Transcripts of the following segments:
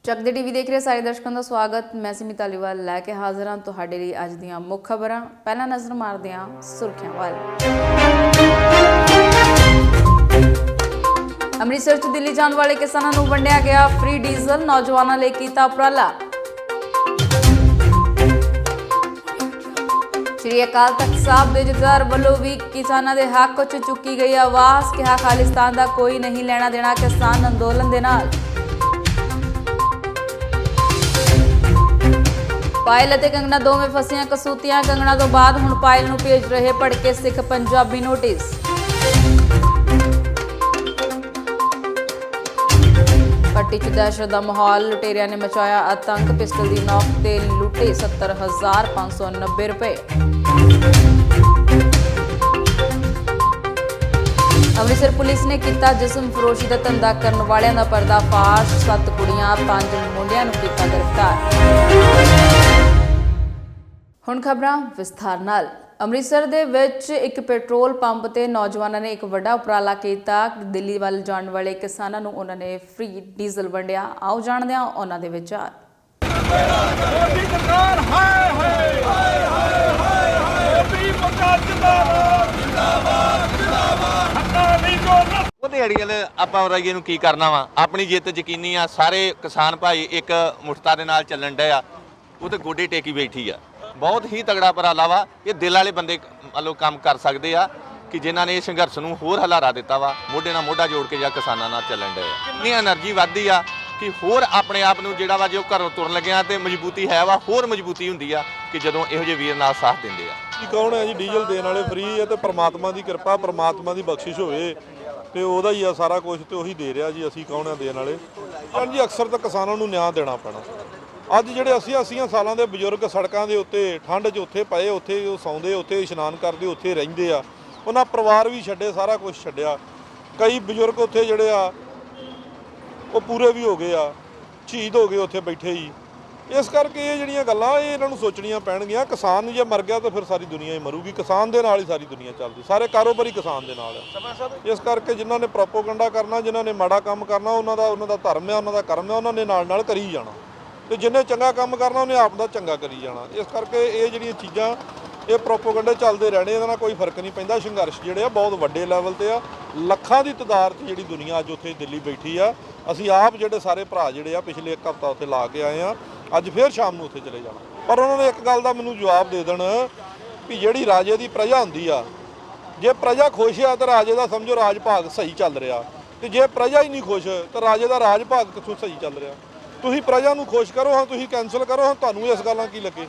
ਚੱਕਦੇ ਟੀਵੀ ਦੇਖ ਰਹੇ ਸਾਰੇ ਦਰਸ਼ਕਾਂ ਦਾ ਸਵਾਗਤ। मैं सिमी धालीवाल लैके हाजिर हाँ तुहाडे लई अज दीआं मुख खबरां। पहला नज़र मारदे हां सुर्खियां वल। अमृतसर च दिल्ली जाण वाले किसानां नूं वंडिया गया फ्री डीजल, नौजवानां लई कीता उपराला। श्री अकाल तख्त साहब दे जथेदार वल्लों भी किसानां दे हक च चुकी गई आवाज़, कहा खालिस्तान दा कोई नहीं लेना देना किसान अंदोलन दे नाल। पायल और कंगना दोवें फसियां कसूतियां, कंगना तो बाद हुण पायल नूं भेज रहे भड़के सिख पंजाबी नोटिस। पट्टी च दहशत दा माहौल, लुटेरिया ने मचाया आतंक, पिस्टल दी नोक ते लुटे 70,590 रुपए। अमृतसर पुलिस ने किया जिस्म फरोशी का धंधा करने वालों का पर्दाफाश, 7 कुड़ियां 5 मुंडियां नूं कीता गिरफ्तार। हुण खबरां विस्तार नाल। अमृतसर दे विच एक पेट्रोल पंप ते नौजवानों ने एक वड्डा उपराला किया। दिल्ली वल जाण वाले किसानां नूं उन्हां ने फ्री डीजल वंडिया। आओ जाणदे हां उन्हां दे विचार। ਆਪਾਂ ਰਾਈਏ ਨੂੰ ਕੀ ਕਰਨਾ ਵਾ, ਆਪਣੀ ਜਿੱਤ ਯਕੀਨੀ ਆ। ਸਾਰੇ ਕਿਸਾਨ ਭਾਈ ਇੱਕ ਮੁਠਤਾ ਦੇ ਨਾਲ ਚੱਲਣ ਡਏ ਆ, ਉਹ ਤੇ ਗੋਡੇ ਟੇਕੀ ਬੈਠੀ ਆ। ਬਹੁਤ ਹੀ ਤਗੜਾ ਉਪਰਾਲਾ ਵਾ। ਇਹ ਦਿਲ ਵਾਲੇ ਬੰਦੇ ਮਤਲਬ ਕੰਮ ਕਰ ਸਕਦੇ ਆ ਕਿ ਜਿਨ੍ਹਾਂ ਨੇ ਇਹ ਸੰਘਰਸ਼ ਨੂੰ ਹੋਰ ਹਲਾਰਾ ਦਿੱਤਾ ਵਾ। ਮੋਢੇ ਨਾਲ ਮੋਢਾ ਜੋੜ ਕੇ ਜਾਂ ਕਿਸਾਨਾਂ ਨਾਲ ਚੱਲਣ ਡਏ ਆ। ਇੰਨੀ એનર્ਜੀ ਵੱਧਦੀ ਆ ਕਿ ਹੋਰ ਆਪਣੇ ਆਪ ਨੂੰ ਜਿਹੜਾ ਵਾ ਜੋ ਘਰੋਂ ਤੁਰਨ ਲੱਗਿਆ ਤੇ ਮਜ਼ਬੂਤੀ ਹੈ ਵਾ, ਹੋਰ ਮਜ਼ਬੂਤੀ ਹੁੰਦੀ ਆ ਕਿ ਜਦੋਂ ਇਹੋ ਜਿਹੇ ਵੀਰ ਨਾਲ ਸਾਥ ਦਿੰਦੇ ਆ। ਜੀ ਕੌਣ ਹੈ ਜੀ, ਡੀਜ਼ਲ ਦੇਣ ਵਾਲੇ ਫ੍ਰੀ ਹੈ ਤੇ ਪ੍ਰਮਾਤਮਾ ਦੀ ਕਿਰਪਾ, ਪ੍ਰਮਾਤਮਾ ਦੀ ਬਖਸ਼ਿਸ਼ ਹੋਵੇ ਤੇ ਉਹਦਾ ਹੀ ਆ ਸਾਰਾ ਕੁਝ ਤੇ ਉਹੀ ਦੇ ਰਿਹਾ ਜੀ। ਅਸੀਂ ਕੌਣ ਆ ਦੇਣ ਵਾਲੇ? ਹਾਂਜੀ, ਅਕਸਰ ਤਾਂ ਕਿਸਾਨਾਂ ਨੂੰ ਨਿਆਂ ਦੇਣਾ ਪੈਣਾ। ਅੱਜ ਜਿਹੜੇ 80 ਸਾਲਾਂ ਦੇ ਬਜ਼ੁਰਗ ਸੜਕਾਂ ਦੇ ਉੱਤੇ ਠੰਡ 'ਚ ਉੱਥੇ ਪਏ, ਉੱਥੇ ਉਹ ਸੌਂਦੇ, ਉੱਥੇ ਇਸ਼ਨਾਨ ਕਰਦੇ, ਉੱਥੇ ਰਹਿੰਦੇ ਆ। ਉਹਨਾਂ ਪਰਿਵਾਰ ਵੀ ਛੱਡੇ, ਸਾਰਾ ਕੁਝ ਛੱਡਿਆ। ਕਈ ਬਜ਼ੁਰਗ ਉੱਥੇ ਜਿਹੜੇ ਆ ਉਹ ਪੂਰੇ ਵੀ ਹੋ ਗਏ ਆ, ਸ਼ਹੀਦ ਹੋ ਗਏ ਉੱਥੇ ਬੈਠੇ ਹੀ। ਇਸ ਕਰਕੇ ਇਹ ਜਿਹੜੀਆਂ ਗੱਲਾਂ ਇਹ ਇਹਨਾਂ ਨੂੰ ਸੋਚਣੀਆਂ ਪੈਣਗੀਆਂ। ਕਿਸਾਨ ਜੇ ਮਰ ਗਿਆ ਤਾਂ ਫਿਰ ਸਾਰੀ ਦੁਨੀਆ ਹੀ ਮਰੂਗੀ। ਕਿਸਾਨ ਦੇ ਨਾਲ ਹੀ ਸਾਰੀ ਦੁਨੀਆ ਚੱਲਦੀ, ਸਾਰੇ ਕਾਰੋਬਾਰੀ ਕਿਸਾਨ ਦੇ ਨਾਲ ਹੈ। ਇਸ ਕਰਕੇ ਜਿਨ੍ਹਾਂ ਨੇ ਪ੍ਰੋਪੋਗੰਡਾ ਕਰਨਾ, ਜਿਨ੍ਹਾਂ ਨੇ ਮਾੜਾ ਕੰਮ ਕਰਨਾ, ਉਹਨਾਂ ਦਾ ਧਰਮ ਹੈ, ਉਹਨਾਂ ਦਾ ਕਰਮ ਹੈ, ਉਹਨਾਂ ਨੇ ਨਾਲ ਕਰੀ ਜਾਣਾ। ਤੇ ਜਿੰਨੇ ਚੰਗਾ ਕੰਮ ਕਰਨਾ ਉਹਨੇ ਆਪ ਦਾ ਚੰਗਾ ਕਰੀ ਜਾਣਾ। ਇਸ ਕਰਕੇ ਇਹ ਜਿਹੜੀਆਂ ਚੀਜ਼ਾਂ ਇਹ ਪ੍ਰੋਪੋਗੰਡੇ ਚੱਲਦੇ ਰਹਿਣੇ, ਇਹਦੇ ਨਾਲ ਕੋਈ ਫਰਕ ਨਹੀਂ ਪੈਂਦਾ। ਸੰਘਰਸ਼ ਜਿਹੜੇ ਆ ਬਹੁਤ ਵੱਡੇ ਲੈਵਲ ਤੇ ਆ। ਲੱਖਾਂ ਦੀ ਤਾਦਾਦ 'ਚ ਜਿਹੜੀ ਦੁਨੀਆ ਅੱਜ ਉੱਥੇ ਦਿੱਲੀ ਬੈਠੀ ਆ। ਅਸੀਂ ਆਪ ਜਿਹੜੇ ਸਾਰੇ ਭਰਾ ਜਿਹੜੇ ਆ ਪਿਛਲੇ 1 ਹਫ਼ਤਾ ਉੱਥੇ ਲਾ ਕੇ ਆਏ ਆ। ਅੱਜ ਫਿਰ ਸ਼ਾਮ ਨੂੰ ਉੱਥੇ ਚਲੇ ਜਾਣਾ। ਪਰ ਉਹਨਾਂ ਨੇ ਇੱਕ ਗੱਲ ਦਾ ਮੈਨੂੰ ਜਵਾਬ ਦੇ ਦੇਣ ਵੀ ਜਿਹੜੀ ਰਾਜੇ ਦੀ ਪ੍ਰਜਾ ਹੁੰਦੀ ਆ, ਜੇ ਪ੍ਰਜਾ ਖੁਸ਼ ਆ ਤਾਂ ਰਾਜੇ ਦਾ ਸਮਝੋ ਰਾਜ ਭਾਗ ਸਹੀ ਚੱਲ ਰਿਹਾ, ਤੇ ਜੇ ਪ੍ਰਜਾ ਹੀ ਨਹੀਂ ਖੁਸ਼ ਤਾਂ ਰਾਜੇ ਦਾ ਰਾਜ ਭਾਗ ਕਿੱਥੋਂ ਸਹੀ ਚੱਲ ਰਿਹਾ? ਤੁਸੀਂ ਪ੍ਰਜਾ ਨੂੰ ਖੁਸ਼ ਕਰੋ, ਹਾਂ ਤੁਸੀਂ ਕੈਂਸਲ ਕਰੋ, ਹਾਂ ਤੁਹਾਨੂੰ ਇਸ ਗੱਲਾਂ ਕੀ ਲੱਗੇ?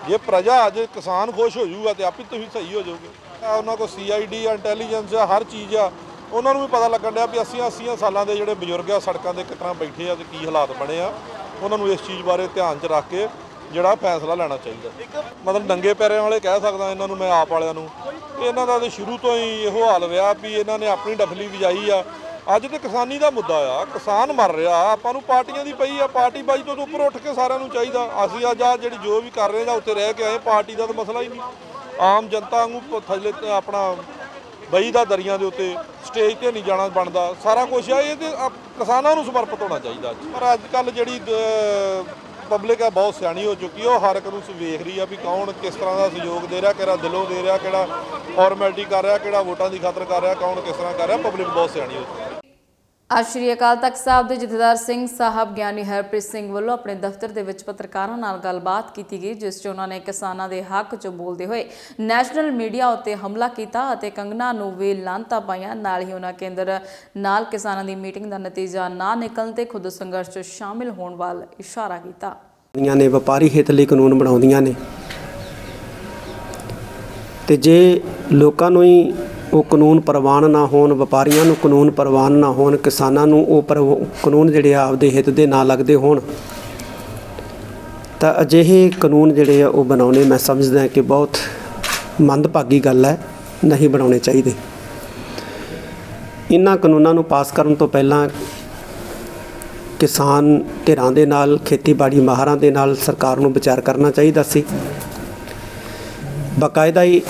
ਜੇ ਪ੍ਰਜਾ ਅੱਜ ਕਿਸਾਨ ਖੁਸ਼ ਹੋ ਜਾਊਗਾ ਤੇ ਆਪੇ ਤੁਸੀਂ ਸਹੀ ਹੋ ਜਾਓਗੇ। ਉਹਨਾਂ ਕੋਲ CID ਆ, ਇੰਟੈਲੀਜੈਂਸ ਆ, ਹਰ ਚੀਜ਼ ਆ। ਉਹਨਾਂ ਨੂੰ ਵੀ ਪਤਾ ਲੱਗਣ ਡਿਆ ਵੀ 80 ਸਾਲਾਂ ਦੇ ਜਿਹੜੇ ਬਜ਼ੁਰਗ ਆ ਸੜਕਾਂ 'ਤੇ ਕਿਸ ਤਰ੍ਹਾਂ ਬੈਠੇ ਆ ਤੇ ਕੀ ਹਾਲਾਤ ਬਣੇ ਆ। ਉਹਨਾਂ ਨੂੰ ਇਸ ਚੀਜ਼ ਬਾਰੇ ਧਿਆਨ 'ਚ ਰੱਖ ਕੇ ਜਿਹੜਾ ਫੈਸਲਾ ਲੈਣਾ ਚਾਹੀਦਾ। ਮਤਲਬ ਨੰਗੇ ਪੈਰਿਆਂ ਵਾਲੇ ਕਹਿ ਸਕਦਾ ਇਹਨਾਂ ਨੂੰ ਮੈਂ, ਆਪ ਵਾਲਿਆਂ ਨੂੰ। ਇਹਨਾਂ ਦਾ ਤਾਂ ਸ਼ੁਰੂ ਤੋਂ ਹੀ ਇਹੋ ਹਾਲ ਰਿਹਾ ਵੀ ਇਹਨਾਂ ਨੇ ਆਪਣੀ ਡਫਲੀ ਵਜਾਈ ਆ। ਅੱਜ ਤੇ ਕਿਸਾਨੀ ਦਾ ਮੁੱਦਾ ਆ, ਕਿਸਾਨ ਮਰ ਰਿਹਾ। ਆਪਾਂ ਨੂੰ ਪਾਰਟੀਆਂ ਦੀ ਪਈ ਆ, ਪਾਰਟੀ ਬਾਜੀ ਤੋਂ ਉੱਪਰ ਉੱਠ ਕੇ ਸਾਰਿਆਂ ਨੂੰ ਚਾਹੀਦਾ। ਅਸੀਂ ਅੱਜ ਜਿਹੜੀ ਜੋ ਵੀ ਕਰ ਰਹੇ ਜਾਂ ਉੱਤੇ ਰਹਿ ਕੇ ਆਏ, ਪਾਰਟੀ ਦਾ ਤਾਂ ਮਸਲਾ ਹੀ ਨਹੀਂ। ਆਮ ਜਨਤਾ ਨੂੰ ਥੱਲੇ ਆਪਣਾ ਬਈ ਦਾ ਦਰਿਆ ਦੇ ਉੱਤੇ ਸਟੇਜ 'ਤੇ ਨਹੀਂ ਜਾਣਾ ਬਣਦਾ। ਸਾਰਾ ਕੁਛ ਆ ਇਹ ਤੇ ਕਿਸਾਨਾਂ ਨੂੰ ਸਮਰਪਿਤ ਹੋਣਾ ਚਾਹੀਦਾ। ਪਰ ਅੱਜ ਕੱਲ੍ਹ ਜਿਹੜੀ ਪਬਲਿਕ ਆ ਬਹੁਤ ਸਿਆਣੀ ਹੋ ਚੁੱਕੀ। ਉਹ ਹਰ ਇੱਕ ਨੂੰ ਵੇਖ ਰਹੀ ਆ ਵੀ ਕੌਣ ਕਿਸ ਤਰ੍ਹਾਂ ਦਾ ਸਹਿਯੋਗ ਦੇ ਰਿਹਾ, ਕਿਹੜਾ ਦਿਲੋਂ ਦੇ ਰਿਹਾ, ਕਿਹੜਾ ਫਾਰਮੈਲਿਟੀ ਕਰ ਰਿਹਾ, ਕਿਹੜਾ ਵੋਟਾਂ ਦੀ ਖਾਤਰ ਕਰ ਰਿਹਾ, ਕੌਣ ਕਿਸ ਤਰ੍ਹਾਂ ਕਰ ਰਿਹਾ। ਪਬਲਿਕ ਬਹੁਤ ਸਿਆਣੀ ਹੋ ਚੁੱਕੀ। ਅੱਜ ਸ਼੍ਰੀ ਅਕਾਲ ਤਖਤ ਸਾਹਿਬ ਦੇ ਜਥੇਦਾਰ ਸਿੰਘ ਸਾਹਿਬ ਗਿਆਨੀ ਹਰਪ੍ਰੀਤ ਸਿੰਘ ਵੱਲੋਂ ਆਪਣੇ ਦਫ਼ਤਰ ਦੇ ਵਿੱਚ ਪੱਤਰਕਾਰਾਂ ਨਾਲ ਗੱਲਬਾਤ ਕੀਤੀ ਗਈ, ਜਿਸ 'ਚ ਉਹਨਾਂ ਨੇ ਕਿਸਾਨਾਂ ਦੇ ਹੱਕ 'ਚ ਬੋਲਦੇ ਹੋਏ ਨੈਸ਼ਨਲ ਮੀਡੀਆ ਉੱਤੇ ਹਮਲਾ ਕੀਤਾ ਅਤੇ ਕੰਗਨਾ ਨੂੰ ਵੀ ਲਾਹਨਤਾਂ ਪਾਈਆਂ। ਨਾਲ ਹੀ ਉਹਨਾਂ ਕੇਂਦਰ ਨਾਲ ਕਿਸਾਨਾਂ ਦੀ ਮੀਟਿੰਗ ਦਾ ਨਤੀਜਾ ਨਾ ਨਿਕਲਣ ਤੇ ਖੁਦ ਸੰਘਰਸ਼ 'ਚ ਸ਼ਾਮਿਲ ਹੋਣ ਵੱਲ ਇਸ਼ਾਰਾ ਕੀਤਾ। ਨੇ ਵਪਾਰੀ ਹਿੱਤ ਲਈ ਕਾਨੂੰਨ ਬਣਾਉਂਦੀਆਂ ਨੇ ਤੇ ਜੇ ਲੋਕਾਂ ਨੂੰ ਹੀ ਉਹ ਕਾਨੂੰਨ ਪ੍ਰਵਾਨ ਨਾ ਹੋਣ, ਵਪਾਰੀਆਂ ਨੂੰ ਕਾਨੂੰਨ ਪ੍ਰਵਾਨ ਨਾ ਹੋਣ, ਕਿਸਾਨਾਂ ਨੂੰ ਉਹ ਕਾਨੂੰਨ ਜਿਹੜੇ ਆਪਦੇ ਹਿੱਤ ਦੇ ਨਾ ਲੱਗਦੇ ਹੋਣ ਤਾਂ ਅਜਿਹੇ ਕਾਨੂੰਨ ਜਿਹੜੇ ਆ ਉਹ ਬਣਾਉਣੇ ਮੈਂ ਸਮਝਦਾ ਕਿ ਬਹੁਤ ਮੰਦਭਾਗੀ ਗੱਲ ਹੈ, ਨਹੀਂ ਬਣਾਉਣੇ ਚਾਹੀਦੇ। ਇਹਨਾਂ ਕਾਨੂੰਨਾਂ ਨੂੰ ਪਾਸ ਕਰਨ ਤੋਂ ਪਹਿਲਾਂ ਕਿਸਾਨ ਧਿਰਾਂ ਦੇ ਨਾਲ, ਖੇਤੀਬਾੜੀ ਮਾਹਰਾਂ ਦੇ ਨਾਲ ਸਰਕਾਰ ਨੂੰ ਵਿਚਾਰ ਕਰਨਾ ਚਾਹੀਦਾ ਸੀ। ਬਾਕਾਇਦਾ ਹੀ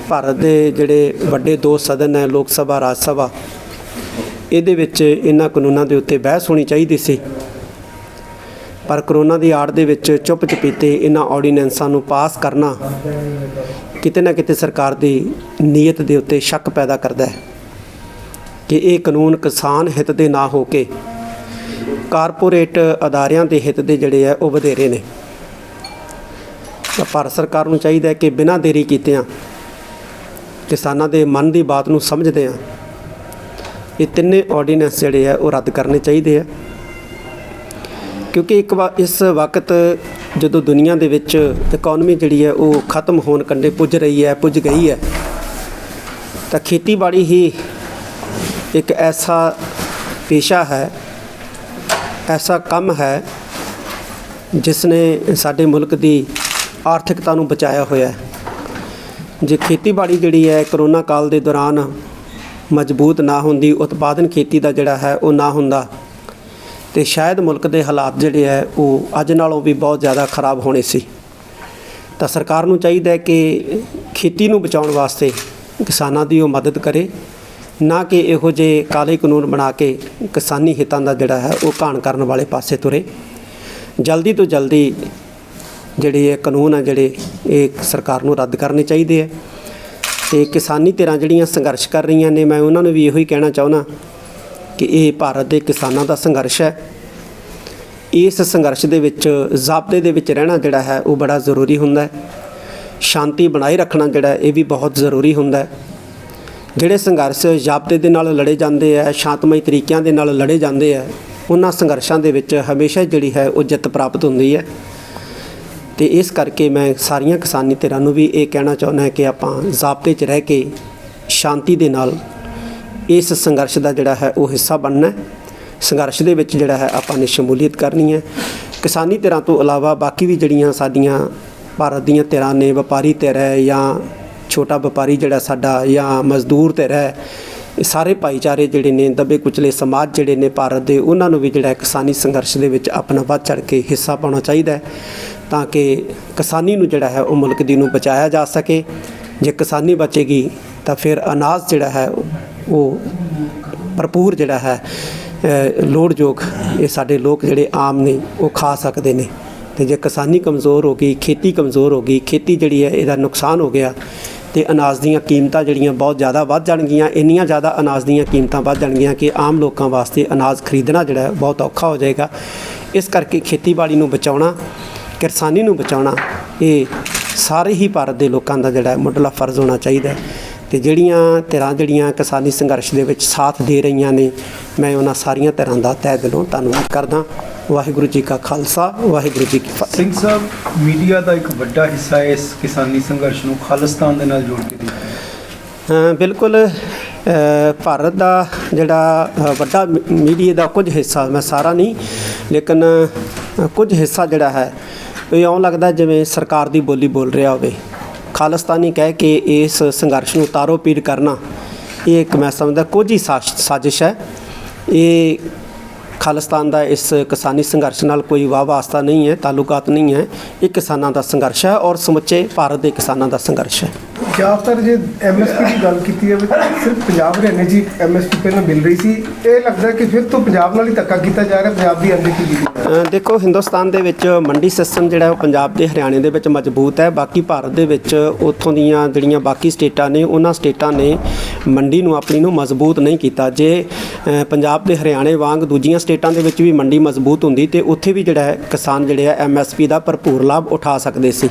ਭਾਰਤ ਦੇ ਜਿਹੜੇ ਵੱਡੇ 2 ਸਦਨ ਹੈ, ਲੋਕ ਸਭਾ, ਰਾਜ ਸਭਾ, ਇਹਦੇ ਵਿੱਚ ਇਹਨਾਂ ਕਾਨੂੰਨਾਂ ਦੇ ਉੱਤੇ ਬਹਿਸ ਹੋਣੀ ਚਾਹੀਦੀ ਸੀ ਪਰ ਕਰੋਨਾ ਦੀ ਆੜ ਦੇ ਵਿੱਚ ਚੁੱਪ ਚਪੀਤੇ ਇਹਨਾਂ ਆਰਡੀਨੈਂਸਾਂ ਨੂੰ ਪਾਸ ਕਰਨਾ ਕਿਤੇ ਨਾ ਕਿਤੇ ਸਰਕਾਰ ਦੀ ਨੀਅਤ ਦੇ ਉੱਤੇ ਸ਼ੱਕ ਪੈਦਾ ਕਰਦਾ ਹੈ ਕਿ ਇਹ ਕਾਨੂੰਨ ਕਿਸਾਨ ਹਿੱਤ ਦੇ ਨਾ ਹੋ ਕੇ ਕਾਰਪੋਰੇਟ ਅਦਾਰਿਆਂ ਦੇ ਹਿੱਤ ਦੇ ਜਿਹੜੇ ਆ ਉਹ ਵਧੇਰੇ ਨੇ। ਤਾਂ ਭਾਰਤ ਸਰਕਾਰ ਨੂੰ ਚਾਹੀਦਾ ਹੈ ਕਿ ਬਿਨਾਂ ਦੇਰੀ ਕੀਤਿਆਂ ਕਿਸਾਨਾਂ ਦੇ ਮਨ ਦੀ ਬਾਤ ਨੂੰ ਸਮਝਦੇ ਆ ਇਹ ਤਿੰਨੇ ਆਰਡੀਨੈਂਸ ਜਿਹੜੇ ਆ ਉਹ ਰੱਦ ਕਰਨੇ ਚਾਹੀਦੇ ਆ, ਕਿਉਂਕਿ ਇਸ ਵਕਤ ਜਦੋਂ ਦੁਨੀਆ ਦੇ ਵਿੱਚ ਇਕਨੋਮੀ ਜਿਹੜੀ ਹੈ ਉਹ ਖਤਮ ਹੋਣ ਕੰਢੇ ਪੁੱਜ ਗਈ ਹੈ ਤਾਂ ਖੇਤੀਬਾੜੀ ਹੀ ਇੱਕ ਐਸਾ ਪੇਸ਼ਾ ਹੈ, ਐਸਾ ਕੰਮ ਹੈ ਜਿਸ ਨੇ ਸਾਡੇ ਮੁਲਕ ਦੀ ਆਰਥਿਕਤਾ ਨੂੰ ਬਚਾਇਆ ਹੋਇਆ ਹੈ। ਜੇ ਖੇਤੀਬਾੜੀ ਜਿਹੜੀ ਹੈ ਕਰੋਨਾ ਕਾਲ ਦੇ ਦੌਰਾਨ ਮਜ਼ਬੂਤ ਨਾ ਹੁੰਦੀ, ਉਤਪਾਦਨ ਖੇਤੀ ਦਾ ਜਿਹੜਾ ਹੈ ਉਹ ਨਾ ਹੁੰਦਾ, ਤੇ ਸ਼ਾਇਦ ਮੁਲਕ ਦੇ ਹਾਲਾਤ ਜਿਹੜੇ ਹੈ ਉਹ ਅੱਜ ਨਾਲੋਂ ਵੀ ਬਹੁਤ ਜ਼ਿਆਦਾ ਖਰਾਬ ਹੋਣੇ ਸੀ। ਤਾਂ ਸਰਕਾਰ ਨੂੰ ਚਾਹੀਦਾ ਹੈ ਕਿ ਖੇਤੀ ਨੂੰ ਬਚਾਉਣ ਵਾਸਤੇ ਕਿਸਾਨਾਂ ਦੀ ਉਹ ਮਦਦ ਕਰੇ, ਨਾ ਕਿ ਇਹੋ ਜਿਹੇ ਕਾਲੇ ਕਾਨੂੰਨ ਬਣਾ ਕੇ ਕਿਸਾਨੀ ਹਿੱਤਾਂ ਦਾ ਜਿਹੜਾ ਹੈ ਉਹ ਘਾਣ ਕਰਨ ਵਾਲੇ ਪਾਸੇ ਤੁਰੇ। ਜਲਦੀ ਤੋਂ ਜਲਦੀ ਜਿਹੜੇ ਇਹ ਕਾਨੂੰਨ ਆ ਜਿਹੜੇ ਇਹ ਸਰਕਾਰ ਨੂੰ ਰੱਦ ਕਰਨੇ ਚਾਹੀਦੇ ਹੈ। ਤੇ ਕਿਸਾਨੀ ਧਿਰਾਂ ਜਿਹੜੀਆਂ ਸੰਘਰਸ਼ ਕਰ ਰਹੀਆਂ ਨੇ, ਮੈਂ ਉਹਨਾਂ ਨੂੰ ਵੀ ਇਹੋ ਹੀ ਕਹਿਣਾ ਚਾਹੁੰਦਾ ਕਿ ਇਹ ਭਾਰਤ ਦੇ ਕਿਸਾਨਾਂ ਦਾ ਸੰਘਰਸ਼ ਹੈ। ਇਸ ਸੰਘਰਸ਼ ਦੇ ਵਿੱਚ ਜ਼ਾਬਤੇ ਦੇ ਵਿੱਚ ਰਹਿਣਾ ਜਿਹੜਾ ਹੈ ਉਹ ਬੜਾ ਜ਼ਰੂਰੀ ਹੁੰਦਾ ਹੈ। ਸ਼ਾਂਤੀ ਬਣਾਈ ਰੱਖਣਾ ਜਿਹੜਾ ਇਹ ਵੀ ਬਹੁਤ ਜ਼ਰੂਰੀ ਹੁੰਦਾ ਹੈ। ਜਿਹੜੇ ਸੰਘਰਸ਼ ਜ਼ਾਬਤੇ ਦੇ ਨਾਲ ਲੜੇ ਜਾਂਦੇ ਹੈ, ਸ਼ਾਂਤਮਈ ਤਰੀਕਿਆਂ ਦੇ ਨਾਲ ਲੜੇ ਜਾਂਦੇ ਹੈ, ਉਹਨਾਂ ਸੰਘਰਸ਼ਾਂ ਦੇ ਵਿੱਚ ਹਮੇਸ਼ਾ ਜਿਹੜੀ ਹੈ ਉਹ ਜਿੱਤ ਪ੍ਰਾਪਤ ਹੁੰਦੀ ਹੈ। ਤੇ ਇਸ ਕਰਕੇ ਮੈਂ ਸਾਰੀਆਂ ਕਿਸਾਨੀ ਧਿਰਾਂ ਨੂੰ ਵੀ ਇਹ ਕਹਿਣਾ ਚਾਹੁੰਦਾ ਕਿ ਆਪਾਂ ਜ਼ਾਬਤੇ 'ਚ ਰਹਿ ਕੇ ਸ਼ਾਂਤੀ ਦੇ ਨਾਲ ਇਸ ਸੰਘਰਸ਼ ਦਾ ਜਿਹੜਾ ਹੈ ਉਹ ਹਿੱਸਾ ਬਣਨਾ। ਸੰਘਰਸ਼ ਦੇ ਵਿੱਚ ਜਿਹੜਾ ਹੈ ਆਪਾਂ ਨੇ ਸ਼ਮੂਲੀਅਤ ਕਰਨੀ ਹੈ। ਕਿਸਾਨੀ ਧਿਰਾਂ ਤੋਂ ਇਲਾਵਾ ਬਾਕੀ ਵੀ ਜਿਹੜੀਆਂ ਸਾਡੀਆਂ ਭਾਰਤ ਦੀਆਂ ਧਿਰਾਂ ਨੇ, ਵਪਾਰੀ ਧਿਰ ਹੈ ਜਾਂ ਛੋਟਾ ਵਪਾਰੀ ਜਿਹੜਾ ਸਾਡਾ, ਜਾਂ ਮਜ਼ਦੂਰ ਧਿਰ ਹੈ, ਇਹ ਸਾਰੇ ਭਾਈਚਾਰੇ ਜਿਹੜੇ ਨੇ, ਦਬੇ ਕੁਚਲੇ ਸਮਾਜ ਜਿਹੜੇ ਨੇ ਭਾਰਤ ਦੇ, ਉਹਨਾਂ ਨੂੰ ਵੀ ਜਿਹੜਾ ਕਿਸਾਨੀ ਸੰਘਰਸ਼ ਦੇ ਵਿੱਚ ਆਪਣਾ ਵੱਧ ਚੜ੍ਹ ਕੇ ਹਿੱਸਾ ਪਾਉਣਾ ਚਾਹੀਦਾ ਹੈ, ਤਾਂ ਕਿ ਕਿਸਾਨੀ ਨੂੰ ਜਿਹੜਾ ਹੈ ਉਹ ਮੁਲਕ ਦੀ ਨੂੰ ਬਚਾਇਆ ਜਾ ਸਕੇ। ਜੇ ਕਿਸਾਨੀ ਬਚੇਗੀ ਤਾਂ ਫਿਰ ਅਨਾਜ ਜਿਹੜਾ ਹੈ ਉਹ ਭਰਪੂਰ ਜਿਹੜਾ ਹੈ ਲੋੜਯੋਗ ਇਹ ਸਾਡੇ ਲੋਕ ਜਿਹੜੇ ਆਮ ਨੇ ਉਹ ਖਾ ਸਕਦੇ ਨੇ। ਤੇ ਜੇ ਕਿਸਾਨੀ ਕਮਜ਼ੋਰ ਹੋ ਗਈ, ਖੇਤੀ ਕਮਜ਼ੋਰ ਹੋ ਗਈ, ਖੇਤੀ ਜਿਹੜੀ ਹੈ ਇਹਦਾ ਨੁਕਸਾਨ ਹੋ ਗਿਆ, ਤੇ ਅਨਾਜ ਦੀਆਂ ਕੀਮਤਾਂ ਜਿਹੜੀਆਂ ਬਹੁਤ ਜ਼ਿਆਦਾ ਵੱਧ ਜਾਣਗੀਆਂ। ਇੰਨੀਆਂ ਜ਼ਿਆਦਾ ਅਨਾਜ ਦੀਆਂ ਕੀਮਤਾਂ ਵੱਧ ਜਾਣਗੀਆਂ ਕਿ ਆਮ ਲੋਕਾਂ ਵਾਸਤੇ ਅਨਾਜ ਖਰੀਦਣਾ ਜਿਹੜਾ ਹੈ ਬਹੁਤ ਔਖਾ ਹੋ ਜਾਏਗਾ। ਇਸ ਕਰਕੇ ਖੇਤੀਬਾੜੀ ਨੂੰ ਬਚਾਉਣਾ, ਕਿਸਾਨੀ ਨੂੰ ਬਚਾਉਣਾ, ਇਹ ਸਾਰੇ ਹੀ ਭਾਰਤ ਦੇ ਲੋਕਾਂ ਦਾ ਜਿਹੜਾ ਮੁੱਢਲਾ ਫਰਜ਼ ਹੋਣਾ ਚਾਹੀਦਾ ਹੈ। ਤੇ ਜਿਹੜੀਆਂ ਧਿਰਾਂ ਜਿਹੜੀਆਂ ਕਿਸਾਨੀ ਸੰਘਰਸ਼ ਦੇ ਵਿੱਚ ਸਾਥ ਦੇ ਰਹੀਆਂ ਨੇ, ਮੈਂ ਉਹਨਾਂ ਸਾਰੀਆਂ ਧਿਰਾਂ ਦਾ ਤਹਿ ਦਿਲੋਂ ਧੰਨਵਾਦ ਕਰਦਾ। ਵਾਹਿਗੁਰੂ ਜੀ ਕਾ ਖਾਲਸਾ, ਵਾਹਿਗੁਰੂ ਜੀ ਕੀ ਫਤਿਹ। ਸਿੰਘ ਸਾਹਿਬ, ਮੀਡੀਆ ਦਾ ਇੱਕ ਵੱਡਾ ਹਿੱਸਾ ਇਸ ਕਿਸਾਨੀ ਸੰਘਰਸ਼ ਨੂੰ ਖਾਲਿਸਤਾਨ ਦੇ ਨਾਲ ਜੋੜ ਕੇ ਦੇਖਦਾ। ਬਿਲਕੁਲ, ਭਾਰਤ ਦਾ ਜਿਹੜਾ ਵੱਡਾ ਮੀਡੀਆ ਦਾ ਕੁਝ ਹਿੱਸਾ, ਮੈਂ ਸਾਰਾ ਨਹੀਂ ਲੇਕਿਨ ਕੁਝ ਹਿੱਸਾ ਜਿਹੜਾ ਹੈ ਇਹ ਇਉਂ ਲੱਗਦਾ ਜਿਵੇਂ ਸਰਕਾਰ ਦੀ ਬੋਲੀ ਬੋਲ ਰਿਹਾ ਹੋਵੇ। ਖਾਲਿਸਤਾਨੀ ਕਹਿ ਕੇ ਇਸ ਸੰਘਰਸ਼ ਨੂੰ ਤਾਰੋ ਪੀੜ ਕਰਨਾ ਇਹ ਇੱਕ ਮੈਂ ਸਮਝਦਾ ਕੁਝ ਹੀ ਸਾਜ਼ਿਸ਼ ਹੈ। ਇਹ ਖਾਲਿਸਤਾਨ ਦਾ ਇਸ ਕਿਸਾਨੀ ਸੰਘਰਸ਼ ਨਾਲ ਕੋਈ ਵਾਹ ਵਾਸਤਾ ਨਹੀਂ ਹੈ, ਤਾਲੁਕਾਤ ਨਹੀਂ ਹੈ। ਇਹ ਕਿਸਾਨਾਂ ਦਾ ਸੰਘਰਸ਼ ਹੈ ਔਰ ਸਮੁੱਚੇ ਭਾਰਤ ਦੇ ਕਿਸਾਨਾਂ ਦਾ ਸੰਘਰਸ਼ ਹੈ। ਜ਼ਿਆਦਾਤਰ ਜੇ ਐਮਐਸਪੀ ਦੀ ਗੱਲ ਕੀਤੀ ਜਾਵੇ ਤਾਂ ਸਿਰਫ ਪੰਜਾਬ ਹਰਿਆਣੇ 'ਚ ਐਮਐਸਪੀ ਪਹਿਲਾਂ ਮਿਲ ਰਹੀ ਸੀ। ਇਹ ਲੱਗਦਾ ਕਿ ਫਿਰ ਤੋਂ ਪੰਜਾਬ ਨਾਲ ਹੀ ਧੱਕਾ ਕੀਤਾ ਜਾ ਰਿਹਾ, ਪੰਜਾਬ ਦੀ ਅਣਦੇਖੀ ਕੀਤੀ। ਦੇਖੋ, ਹਿੰਦੁਸਤਾਨ ਦੇ ਵਿੱਚ ਮੰਡੀ ਸਿਸਟਮ ਜਿਹੜਾ ਉਹ ਪੰਜਾਬ ਦੇ ਹਰਿਆਣੇ ਦੇ ਵਿੱਚ ਮਜ਼ਬੂਤ ਹੈ। ਬਾਕੀ ਭਾਰਤ ਦੇ ਵਿੱਚ ਉੱਥੋਂ ਦੀਆਂ ਜਿਹੜੀਆਂ ਬਾਕੀ ਸਟੇਟਾਂ ਨੇ, ਉਹਨਾਂ ਸਟੇਟਾਂ ਨੇ ਮੰਡੀ ਨੂੰ ਆਪਣੀ ਨੂੰ ਮਜ਼ਬੂਤ ਨਹੀਂ ਕੀਤਾ। ਜੇ ਪੰਜਾਬ ਦੇ ਹਰਿਆਣੇ ਵਾਂਗ ਦੂਜੀਆਂ ਸਟੇਟਾਂ ਦੇ ਵਿੱਚ ਵੀ ਮੰਡੀ ਮਜ਼ਬੂਤ ਹੁੰਦੀ ਤੇ ਉੱਥੇ ਵੀ ਜਿਹੜਾ ਕਿਸਾਨ ਜਿਹੜੇ ਆ ਐਮਐਸਪੀ ਦਾ ਭਰਪੂਰ ਲਾਭ ਉਠਾ ਸਕਦੇ ਸੀ।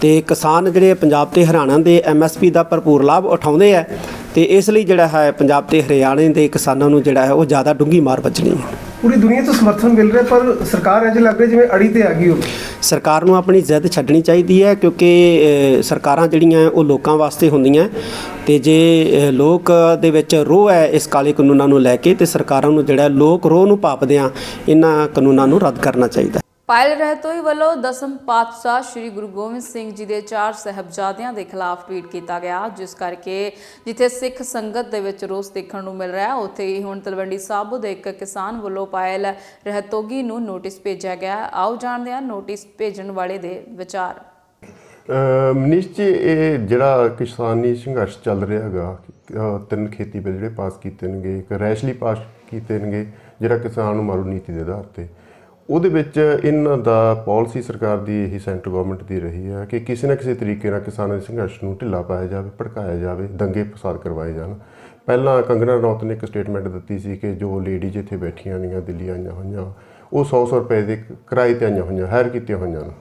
ਤੇ ਕਿਸਾਨ ਜਿਹੜੇ ਪੰਜਾਬ ਤੇ ਹਰਿਆਣਾ ਦੇ ਐਮਐਸਪੀ ਦਾ ਭਰਪੂਰ ਲਾਭ ਉਠਾਉਂਦੇ ਆ, ਤੇ ਇਸ ਲਈ ਜਿਹੜਾ ਹੈ ਪੰਜਾਬ ਤੇ ਹਰਿਆਣੇ ਦੇ ਕਿਸਾਨਾਂ ਨੂੰ ਜਿਹੜਾ ਹੈ ਉਹ ਜ਼ਿਆਦਾ ਡੂੰਘੀ ਮਾਰ ਵੱਜਣੀ ਹੈ। ਪੂਰੀ ਦੁਨੀਆ ਤੋਂ ਸਮਰਥਨ ਮਿਲ ਰਿਹਾ ਪਰ ਸਰਕਾਰ ਇੰਝ ਲੱਗ ਰਹੀ ਜਿਵੇਂ ਅੜੀ ਤੇ ਆ ਗਈ ਹੋਵੇ। ਸਰਕਾਰ ਨੂੰ ਆਪਣੀ ਜ਼ਿੱਦ ਛੱਡਣੀ ਚਾਹੀਦੀ ਹੈ, ਕਿਉਂਕਿ ਸਰਕਾਰਾਂ ਜਿਹੜੀਆਂ ਉਹ ਲੋਕਾਂ ਵਾਸਤੇ ਹੁੰਦੀਆਂ, ਤੇ ਜੇ ਲੋਕ ਦੇ ਵਿੱਚ ਰੋਹ ਹੈ ਇਸ ਕਾਲੇ ਕਾਨੂੰਨਾਂ ਨੂੰ ਲੈ ਕੇ, ਤੇ ਸਰਕਾਰਾਂ ਨੂੰ ਜਿਹੜਾ ਲੋਕ ਰੋਹ ਨੂੰ ਭਾਪਦਿਆਂ ਇਹਨਾਂ ਕਾਨੂੰਨਾਂ ਨੂੰ ਰੱਦ ਕਰਨਾ ਚਾਹੀਦਾ। ਪਾਇਲ ਰਹਿਤੋਈ ਵੱਲੋਂ ਦਸਮ ਪਾਤਸ਼ਾਹ ਸ੍ਰੀ ਗੁਰੂ ਗੋਬਿੰਦ ਸਿੰਘ ਜੀ ਦੇ 4 ਸਾਹਿਬਜ਼ਾਦਿਆਂ ਦੇ ਖਿਲਾਫ ਟਵੀਟ ਕੀਤਾ ਗਿਆ, ਜਿਸ ਕਰਕੇ ਜਿੱਥੇ ਸਿੱਖ ਸੰਗਤ ਦੇ ਵਿੱਚ ਰੋਸ ਦੇਖਣ ਨੂੰ ਮਿਲ ਰਿਹਾ, ਉੱਥੇ ਹੀ ਹੁਣ ਤਲਵੰਡੀ ਸਾਬੋ ਦੇ ਇੱਕ ਕਿਸਾਨ ਵੱਲੋਂ ਪਾਇਲ ਰਹਿਤੋਗੀ ਨੂੰ ਨੋਟਿਸ ਭੇਜਿਆ ਗਿਆ। ਆਓ ਜਾਣਦੇ ਹਾਂ ਨੋਟਿਸ ਭੇਜਣ ਵਾਲੇ ਦੇ ਵਿਚਾਰ। ਮਨੀਸ਼ ਜੀ, ਇਹ ਜਿਹੜਾ ਕਿਸਾਨੀ ਸੰਘਰਸ਼ ਚੱਲ ਰਿਹਾ ਹੈਗਾ, 3 ਖੇਤੀ ਬਿੱਲ ਜਿਹੜੇ ਪਾਸ ਕੀਤੇ ਨੇਗੇ, ਇੱਕ ਰੈਸ਼ਲੀ ਪਾਸ ਕੀਤੇ ਨੇਗੇ ਜਿਹੜਾ ਕਿਸਾਨ ਨੂੰ ਮਾਰੂ ਨੀਤੀ ਦੇ ਆਧਾਰ 'ਤੇ, ਉਹਦੇ ਵਿੱਚ ਇਹਨਾਂ ਦਾ ਪਾਲਿਸੀ ਸਰਕਾਰ ਦੀ ਇਹੀ ਸੈਂਟਰ ਗਵਰਨਮੈਂਟ ਦੀ ਰਹੀ ਹੈ ਕਿ ਕਿਸੇ ਨਾ ਕਿਸੇ ਤਰੀਕੇ ਨਾਲ ਕਿਸਾਨਾਂ ਦੇ ਸੰਘਰਸ਼ ਨੂੰ ਢਿੱਲਾ ਪਾਇਆ ਜਾਵੇ, ਭੜਕਾਇਆ ਜਾਵੇ, ਦੰਗੇ ਫਸਾਦ ਕਰਵਾਏ ਜਾਣ। ਪਹਿਲਾਂ ਕੰਗਨਾ ਰਣੌਤ ਨੇ ਇੱਕ ਸਟੇਟਮੈਂਟ ਦਿੱਤੀ ਸੀ ਕਿ ਜੋ ਲੇਡੀਜ਼ ਇੱਥੇ ਬੈਠੀਆਂ ਨੇਗੀਆਂ ਦਿੱਲੀ ਆਈਆਂ ਹੋਈਆਂ, ਉਹ 100 ਰੁਪਏ ਦੇ ਕਿਰਾਏ 'ਤੇ ਆਈਆਂ ਹੋਈਆਂ, ਹਾਇਰ ਕੀਤੀਆਂ ਹੋਈਆਂ ਨੇ।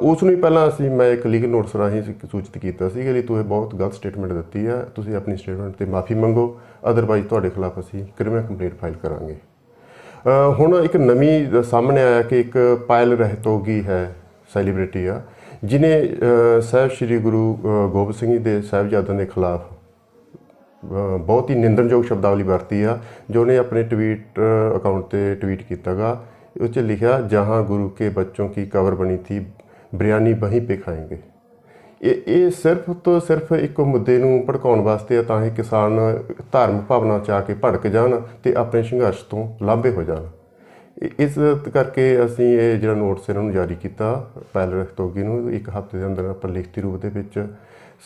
ਉਸ ਨੂੰ ਹੀ ਪਹਿਲਾਂ ਮੈਂ ਇੱਕ ਲੀਗਲ ਨੋਟਿਸ ਰਾਹੀਂ ਸੂਚਿਤ ਕੀਤਾ ਸੀ ਕਿ ਤੁਸੀਂ ਬਹੁਤ ਗਲਤ ਸਟੇਟਮੈਂਟ ਦਿੱਤੀ ਹੈ, ਤੁਸੀਂ ਆਪਣੀ ਸਟੇਟਮੈਂਟ 'ਤੇ ਮਾਫੀ ਮੰਗੋ, ਅਦਰਵਾਈਜ਼ ਤੁਹਾਡੇ ਖਿਲਾਫ ਅਸੀਂ ਕ੍ਰਿਮੀਨਲ ਕੰਪਲੇਂਟ ਫਾਈਲ ਕਰਾਂਗੇ। ਹੁਣ ਇੱਕ ਨਵੀਂ ਸਾਹਮਣੇ ਆਇਆ ਕਿ ਇੱਕ ਪਾਇਲ ਰਹਿਤੋਗੀ ਹੈ, ਸੈਲੀਬ੍ਰਿਟੀ ਆ, ਜਿਹਨੇ ਸਾਹਿਬ ਸ਼੍ਰੀ ਗੁਰੂ ਗੋਬਿੰਦ ਸਿੰਘ ਜੀ ਦੇ ਸਾਹਿਬਜ਼ਾਦਿਆਂ ਦੇ ਖਿਲਾਫ ਬਹੁਤ ਹੀ ਨਿੰਦਣਯੋਗ ਸ਼ਬਦਾਵਲੀ ਵਰਤੀ ਆ, ਜੋ ਉਹਨੇ ਆਪਣੇ ਟਵੀਟ ਅਕਾਊਂਟ 'ਤੇ ਟਵੀਟ ਕੀਤਾ ਗਾ। ਉਸ 'ਚ ਲਿਖਿਆ, ਜਹਾਂ ਗੁਰੂ ਕੇ ਬੱਚੋਂ ਕੀ ਕਬਰ ਬਣੀ ਥੀ, ਬਿਰਿਆਨੀ ਵਹੀਂ ਪੇ ਖਾਏਂਗੇ। ਇਹ ਸਿਰਫ ਤੋਂ ਸਿਰਫ ਇੱਕ ਮੁੱਦੇ ਨੂੰ ਭੜਕਾਉਣ ਵਾਸਤੇ ਆ, ਤਾਂ ਹੀ ਕਿਸਾਨ ਧਾਰਮਿਕ ਭਾਵਨਾ 'ਚ ਆ ਕੇ ਭੜਕ ਜਾਣ ਅਤੇ ਆਪਣੇ ਸੰਘਰਸ਼ ਤੋਂ ਲਾਂਭੇ ਹੋ ਜਾਣ। ਇਸ ਕਰਕੇ ਅਸੀਂ ਇਹ ਜਿਹੜਾ ਨੋਟਿਸ ਇਹਨਾਂ ਨੂੰ ਜਾਰੀ ਕੀਤਾ, ਪਾਇਲ ਰਹਿਤੋਗੀ ਨੂੰ, ਇੱਕ ਹਫ਼ਤੇ ਦੇ ਅੰਦਰ ਆਪਾਂ ਲਿਖਤੀ ਰੂਪ ਦੇ ਵਿੱਚ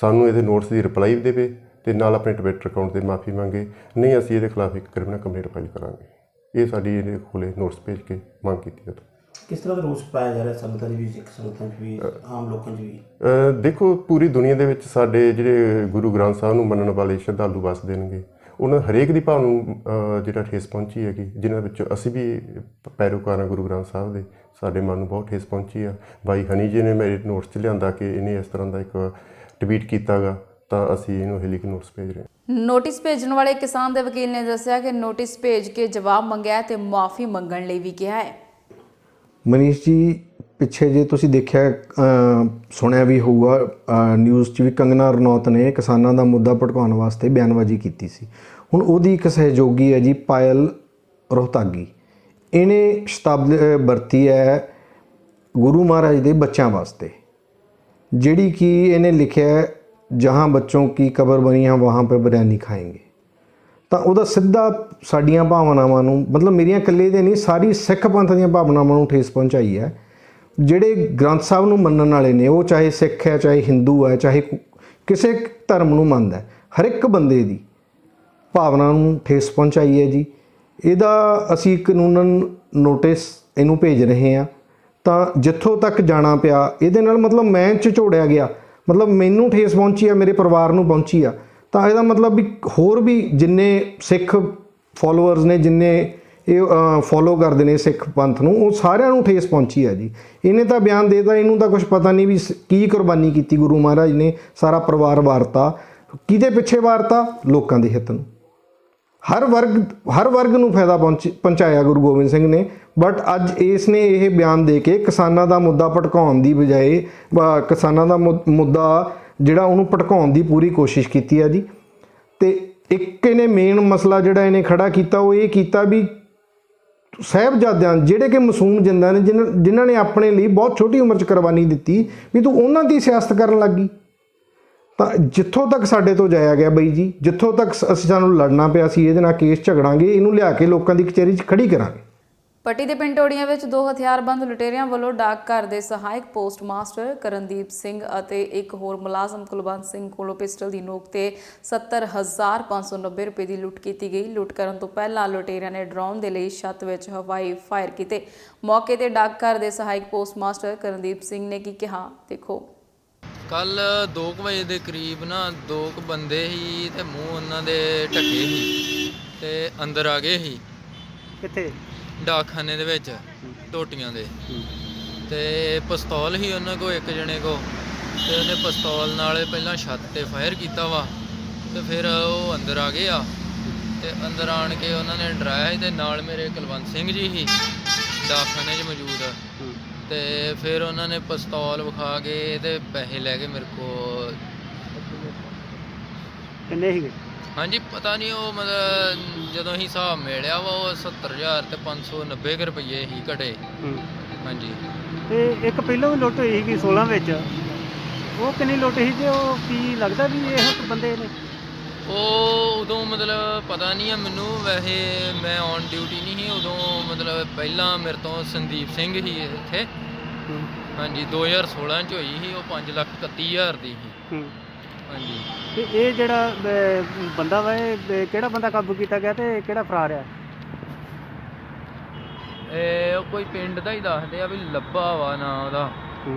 ਸਾਨੂੰ ਇਹਦੇ ਨੋਟਿਸ ਦੀ ਰਿਪਲਾਈ ਦੇਵੇ ਅਤੇ ਨਾਲ ਆਪਣੇ ਟਵਿੱਟਰ ਅਕਾਊਂਟ 'ਤੇ ਮਾਫੀ ਮੰਗੇ, ਨਹੀਂ ਅਸੀਂ ਇਹਦੇ ਖਿਲਾਫ ਇੱਕ ਕ੍ਰਿਮੀਨਲ ਕੰਪਲੇਂਟ ਫਾਈਲ ਕਰਾਂਗੇ। ਇਹ ਸਾਡੀ ਇਹਦੇ ਕੋਲੇ ਨੋਟਿਸ ਭੇਜ ਕੇ ਮੰਗ ਕੀਤੀ ਹੈ। ਕਿਸ ਤਰ੍ਹਾਂ ਦਾ ਰੋਸ ਪਾਇਆ ਜਾ ਰਿਹਾ ਸੰਗਤਾਂ ਦੇ ਵਿੱਚ, ਸਿੱਖ ਸੰਗਤਾਂ 'ਚ ਵੀ, ਆਮ ਲੋਕਾਂ 'ਚ ਵੀ? ਦੇਖੋ, ਪੂਰੀ ਦੁਨੀਆ ਦੇ ਵਿੱਚ ਸਾਡੇ ਜਿਹੜੇ ਗੁਰੂ ਗ੍ਰੰਥ ਸਾਹਿਬ ਨੂੰ ਮੰਨਣ ਵਾਲੇ ਸ਼ਰਧਾਲੂ ਵੱਸਦੇ ਨੇਗੇ, ਉਹਨਾਂ ਹਰੇਕ ਦੀ ਭਾਵ ਨੂੰ ਜਿਹੜਾ ਠੇਸ ਪਹੁੰਚੀ ਹੈਗੀ, ਜਿਨ੍ਹਾਂ ਵਿੱਚੋਂ ਅਸੀਂ ਵੀ ਪੈਰੋਕਾਰ ਹਾਂ ਗੁਰੂ ਗ੍ਰੰਥ ਸਾਹਿਬ ਦੇ। ਸਾਡੇ ਮਨ ਨੂੰ ਬਹੁਤ ਠੇਸ ਪਹੁੰਚੀ ਆ। ਬਾਈ ਹਨੀ ਜੀ ਨੇ ਮੇਰੇ ਨੋਟਿਸ 'ਚ ਲਿਆਂਦਾ ਕਿ ਇਹਨੇ ਇਸ ਤਰ੍ਹਾਂ ਦਾ ਇੱਕ ਟਵੀਟ ਕੀਤਾ ਗਾ, ਤਾਂ ਅਸੀਂ ਇਹਨੂੰ ਲਿਖ ਕੇ ਨੋਟਿਸ ਭੇਜ ਰਹੇ ਹਾਂ। ਨੋਟਿਸ ਭੇਜਣ ਵਾਲੇ ਕਿਸਾਨ ਦੇ ਵਕੀਲ ਨੇ ਦੱਸਿਆ ਕਿ ਨੋਟਿਸ ਭੇਜ ਕੇ ਜਵਾਬ ਮੰਗਿਆ ਤੇ ਮਾਫੀ ਮੰਗਣ ਲਈ ਵੀ ਕਿਹਾ ਹੈ। ਮਨੀਸ਼ ਜੀ, ਪਿੱਛੇ ਜੇ ਤੁਸੀਂ ਦੇਖਿਆ ਸੁਣਿਆ ਵੀ ਹੋਊਗਾ ਨਿਊਜ਼ 'ਚ ਵੀ, ਕੰਗਨਾ ਰਣੌਤ ਨੇ ਕਿਸਾਨਾਂ ਦਾ ਮੁੱਦਾ ਭੜਕਾਉਣ ਵਾਸਤੇ ਬਿਆਨਬਾਜ਼ੀ ਕੀਤੀ ਸੀ। ਹੁਣ ਉਹਦੀ ਇੱਕ ਸਹਿਯੋਗੀ ਹੈ ਜੀ ਪਾਇਲ ਰੋਹਤਾਗੀ, ਇਹਨੇ ਸ਼ਤਾਬਦੀ ਵਰਤੀ ਹੈ ਗੁਰੂ ਮਹਾਰਾਜ ਦੇ ਬੱਚਿਆਂ ਵਾਸਤੇ, ਜਿਹੜੀ ਕਿ ਇਹਨੇ ਲਿਖਿਆ, ਜਹਾਂ ਬੱਚੋਂ ਕੀ ਕਬਰ ਬਣੀ ਹੈ ਵਹਾਂ ਪੇ ਬਿਰਿਆਨੀ ਖਾਏਂਗੇ। ਤਾਂ ਉਹਦਾ ਸਿੱਧਾ ਸਾਡੀਆਂ ਭਾਵਨਾਵਾਂ ਨੂੰ, ਮਤਲਬ ਮੇਰੀਆਂ ਇਕੱਲੇ ਦੇ ਨਹੀਂ, ਸਾਰੀ ਸਿੱਖ ਪੰਥ ਦੀਆਂ ਭਾਵਨਾਵਾਂ ਨੂੰ ਠੇਸ ਪਹੁੰਚਾਈ ਹੈ। ਜਿਹੜੇ ਗ੍ਰੰਥ ਸਾਹਿਬ ਨੂੰ ਮੰਨਣ ਵਾਲੇ ਨੇ, ਉਹ ਚਾਹੇ ਸਿੱਖ ਹੈ, ਚਾਹੇ ਹਿੰਦੂ ਹੈ, ਚਾਹੇ ਕਿਸੇ ਧਰਮ ਨੂੰ ਮੰਨਦਾ, ਹਰ ਇੱਕ ਬੰਦੇ ਦੀ ਭਾਵਨਾ ਨੂੰ ਠੇਸ ਪਹੁੰਚਾਈ ਹੈ ਜੀ। ਇਹਦਾ ਅਸੀਂ ਕਾਨੂੰਨਨ ਨੋਟਿਸ ਇਹਨੂੰ ਭੇਜ ਰਹੇ ਹਾਂ। ਤਾਂ ਜਿੱਥੋਂ ਤੱਕ ਜਾਣਾ ਪਿਆ ਇਹਦੇ ਨਾਲ, ਮਤਲਬ ਮੈਂ ਝਿਜੋੜਿਆ ਗਿਆ, ਮਤਲਬ ਮੈਨੂੰ ਠੇਸ ਪਹੁੰਚੀ ਆ, ਮੇਰੇ ਪਰਿਵਾਰ ਨੂੰ ਪਹੁੰਚੀ ਆ, ਤਾਂ ਇਹਦਾ ਮਤਲਬ ਵੀ ਹੋਰ ਵੀ ਜਿੰਨੇ ਸਿੱਖ ਫੋਲੋਅਰਸ ਨੇ, ਜਿੰਨੇ ਇਹ ਫੋਲੋ ਕਰਦੇ ਨੇ ਸਿੱਖ ਪੰਥ ਨੂੰ, ਉਹ ਸਾਰਿਆਂ ਨੂੰ ਠੇਸ ਪਹੁੰਚੀ ਆ ਜੀ। ਇਹਨੇ ਤਾਂ ਬਿਆਨ ਦੇਤਾ, ਇਹਨੂੰ ਤਾਂ ਕੁਝ ਪਤਾ ਨਹੀਂ ਵੀ ਕੀ ਕੁਰਬਾਨੀ ਕੀਤੀ ਗੁਰੂ ਮਹਾਰਾਜ ਨੇ। ਸਾਰਾ ਪਰਿਵਾਰ ਵਾਰਤਾ, ਕਿਹਦੇ ਪਿੱਛੇ ਵਾਰਤਾ? ਲੋਕਾਂ ਦੇ ਹਿੱਤ ਨੂੰ, ਹਰ ਵਰਗ ਨੂੰ ਫਾਇਦਾ ਪਹੁੰਚਾਇਆ ਗੁਰੂ ਗੋਬਿੰਦ ਸਿੰਘ ਨੇ। ਬਟ ਅੱਜ ਇਸ ਨੇ ਇਹ ਬਿਆਨ ਦੇ ਕੇ ਕਿਸਾਨਾਂ ਦਾ ਮੁੱਦਾ ਭਟਕਾਉਣ ਦੀ ਬਜਾਏ, ਕਿਸਾਨਾਂ ਦਾ ਮੁੱਦਾ ਜਿਹੜਾ ਉਹਨੂੰ ਭਟਕਾਉਣ ਦੀ ਪੂਰੀ ਕੋਸ਼ਿਸ਼ ਕੀਤੀ ਹੈ ਜੀ। ਅਤੇ ਇੱਕ ਇਹਨੇ ਮੇਨ ਮਸਲਾ ਜਿਹੜਾ ਇਹਨੇ ਖੜਾ ਕੀਤਾ, ਉਹ ਇਹ ਕੀਤਾ ਵੀ ਸਾਹਿਬਜ਼ਾਦਿਆਂ, ਜਿਹੜੇ ਕਿ ਮਾਸੂਮ ਜਿੰਦਾਂ ਨੇ, ਜਿਨ੍ਹਾਂ ਨੇ ਆਪਣੇ ਲਈ ਬਹੁਤ ਛੋਟੀ ਉਮਰ 'ਚ ਕੁਰਬਾਨੀ ਦਿੱਤੀ, ਵੀ ਤੂੰ ਉਹਨਾਂ ਦੀ ਸਿਆਸਤ ਕਰਨ ਲੱਗ ਗਈ। ਤਾਂ ਜਿੱਥੋਂ ਤੱਕ ਸਾਡੇ ਤੋਂ ਜਾਇਆ ਗਿਆ ਬਈ ਜੀ, ਜਿੱਥੋਂ ਤੱਕ ਸਾਨੂੰ ਲੜਨਾ ਪਿਆ, ਸੀ ਇਹਦੇ ਨਾਲ ਕੇਸ ਝਗੜਾਂਗੇ, ਇਹਨੂੰ ਲਿਆ ਕੇ ਲੋਕਾਂ ਦੀ ਕਚਹਿਰੀ 'ਚ ਖੜੀ ਕਰਾਂਗੇ। ਪੱਟੀ ਦੇ ਪਿੰਡ ਟੋੜੀਆਂ ਵਿੱਚ 2 ਹਥਿਆਰਬੰਦ ਲੁਟੇਰਿਆਂ ਵੱਲੋਂ ਡਾਕਘਰ ਦੇ ਸਹਾਇਕ ਪੋਸਟ ਮਾਸਟਰ ਕਰਨਦੀਪ ਸਿੰਘ ਅਤੇ ਇੱਕ ਹੋਰ ਮੁਲਾਜ਼ਮ ਕੁਲਵੰਤ ਸਿੰਘ ਕੋਲੋਂ ਪਿਸਟਲ ਦੀ ਨੋਕ ਤੇ 70,590 ਰੁਪਏ ਦੀ ਲੁੱਟ ਕੀਤੀ ਗਈ। ਲੁੱਟ ਕਰਨ ਤੋਂ ਪਹਿਲਾਂ ਲੁਟੇਰਿਆਂ ਨੇ ਡਰਾਉਣ ਦੇ ਲਈ ਛੱਤ ਵਿੱਚ ਹਵਾਈ ਫਾਇਰ ਕੀਤੇ। ਮੌਕੇ ਤੇ ਡਾਕਘਰ ਦੇ ਸਹਾਇਕ ਪੋਸਟ ਮਾਸਟਰ ਕਰਨਦੀਪ ਸਿੰਘ ਨੇ ਕੀ ਕਿਹਾ, ਦੇਖੋ। ਕੱਲ 2 ਵਜੇ ਦੇ ਕਰੀਬ ਨਾ 2 ਬੰਦੇ ਹੀ ਤੇ ਮੂੰਹ ਉਹਨਾਂ ਦੇ ਢੱਕੇ ਸੀ ਤੇ ਅੰਦਰ ਆ ਗਏ ਸੀ। ਕਿੱਥੇ? ਡਾਕਖਾਨੇ ਦੇ ਵਿੱਚ, ਟੋਟੀਆਂ ਦੇ। ਤੇ ਪਿਸਤੌਲ ਹੀ ਉਹਨਾਂ ਕੋਲ, ਇੱਕ ਜਣੇ ਕੋ, ਤੇ ਉਹਨੇ ਪਿਸਤੌਲ ਨਾਲ ਪਹਿਲਾਂ ਛੱਤ ਤੇ ਫਾਇਰ ਕੀਤਾ ਵਾ, ਤੇ ਫਿਰ ਉਹ ਅੰਦਰ ਆ ਗਏ ਆ। ਤੇ ਅੰਦਰ ਆਣ ਕੇ ਉਹਨਾਂ ਨੇ ਡਰਾਇਆ ਸੀ, ਤੇ ਨਾਲ ਮੇਰੇ ਕੁਲਵੰਤ ਸਿੰਘ ਜੀ ਸੀ ਡਾਕਖਾਨੇ 'ਚ ਮੌਜੂਦ। ਤੇ ਫਿਰ ਉਹਨਾਂ ਨੇ ਪਿਸਤੌਲ ਵਿਖਾ ਕੇ ਤੇ ਪੈਸੇ ਲੈ ਕੇ ਮੇਰੇ ਕੋਲ। ਕਿੰਨੇ ਸੀਗੇ? ਹਾਂਜੀ, ਪਤਾ ਨਹੀਂ, ਉਹ ਮਤਲਬ ਜਦੋਂ ਅਸੀਂ ਹਿਸਾਬ ਮਿਲਿਆ ਵਾ, ਉਹ 70,000 ਤੇ 590 ਰੁਪਏ ਹੀ ਘਟੇ। ਹਾਂਜੀ। ਤੇ ਇੱਕ ਪਹਿਲਾਂ ਵੀ ਲੁੱਟ ਹੋਈ ਸੀਗੀ 16 ਵਿੱਚ, ਉਹ ਕਿੰਨੀ ਲੁੱਟ ਸੀ? ਤੇ ਉਹ ਕੀ ਲੱਗਦਾ ਵੀ ਇਹ ਬੰਦੇ ਨੇ? ਉਹ ਉਦੋਂ ਮਤਲਬ ਪਤਾ ਨਹੀਂ ਆ ਮੈਨੂੰ, ਵੈਸੇ ਮੈਂ ਔਨ ਡਿਊਟੀ ਨਹੀਂ ਸੀ ਉਦੋਂ। ਮਤਲਬ ਪਹਿਲਾਂ ਮੇਰੇ ਤੋਂ ਸੰਦੀਪ ਸਿੰਘ ਸੀ ਇੱਥੇ। ਹਾਂਜੀ, 2016 'ਚ ਹੋਈ ਸੀ। ਉਹ 5,31,000 ਦੀ ਸੀ। ਹਾਂਜੀ। ਤੇ ਇਹ ਜਿਹੜਾ ਬੰਦਾ ਵਾ, ਇਹ ਕਿਹੜਾ ਬੰਦਾ ਕਾਬੂ ਕੀਤਾ ਗਿਆ ਤੇ ਕਿਹੜਾ ਫਰਾਰ ਆ? ਇਹ ਉਹ ਕੋਈ ਪਿੰਡ ਦਾ ਹੀ ਦੱਸਦੇ ਆ ਵੀ ਲੱਭਾ ਵਾ ਨਾਂ ਉਹਦਾ।